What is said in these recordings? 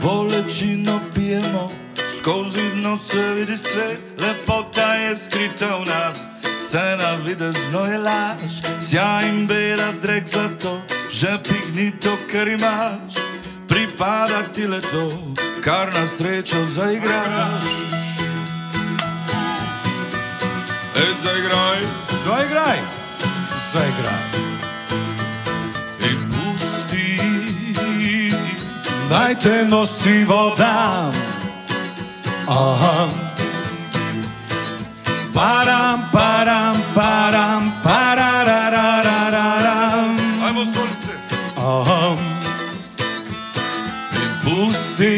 bolečino pijemo, skozi dno se vidi sve, lepota je skrita u nas, scena videzno je laž, sjaj in bela drek za to, že pihni to, kar imaš, pripada ti le to, kar na srečo zaigraš. Zaigraj, zaigraj, zaigraj. In pusti, naj te nosi voda. Aha. Param, param, param, pararararararam. Ajmo stolite. Aha. In pusti,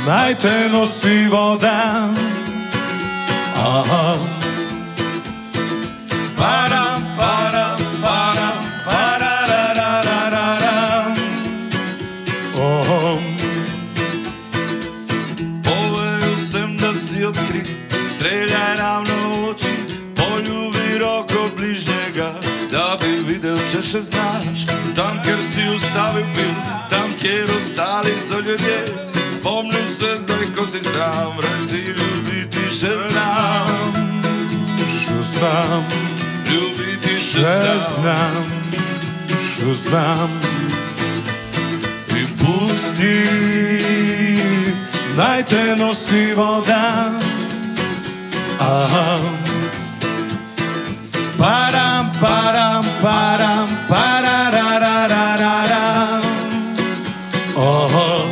naj te nosi voda. Aha. Param, param, param, pararararararam. Oh. Povedal sem, da si odkrit, streljaj ravno v oči, poljubi roko bližnjega, da bi videl, če še znaš. Tam, kjer si ustavil film, tam, kjer ostali so ljudje, spomnil se zdaj, ko si sam, reci ljubiti še znam. Še znam, Ljubiti še še znam. znam, še znam. In pusti, Naj te nosi voda. Aha. Param, param, param, pararararararam. Oh.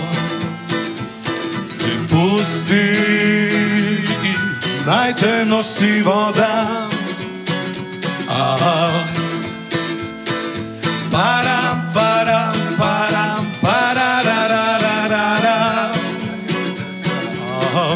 in pusti, Naj te nosi voda. Aha. Param, param, param, pararararararam. Aha.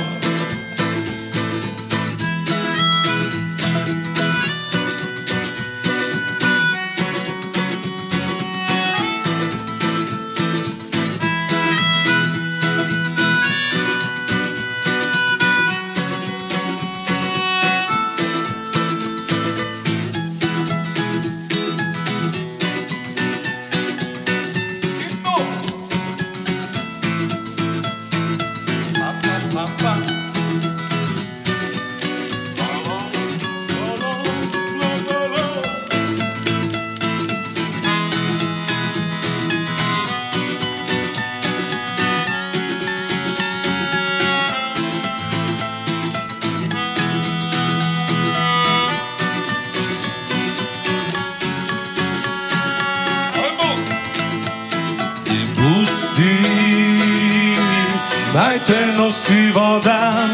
Naj te nosi voda.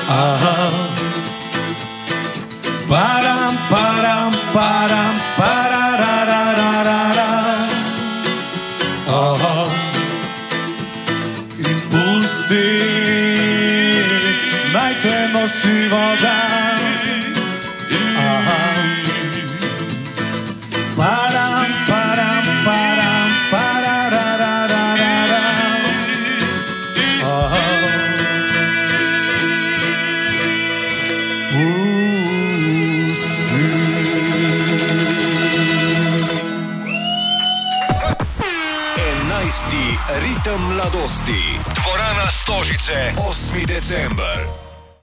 Aha. Param, param, param, pararararararam. Aha. In pusti, naj te nosi voda. Aha. Param, param, param, pararararararam. Aha. Pusti. 11. ritem mladosti. Dvorana Stožice, 8. december.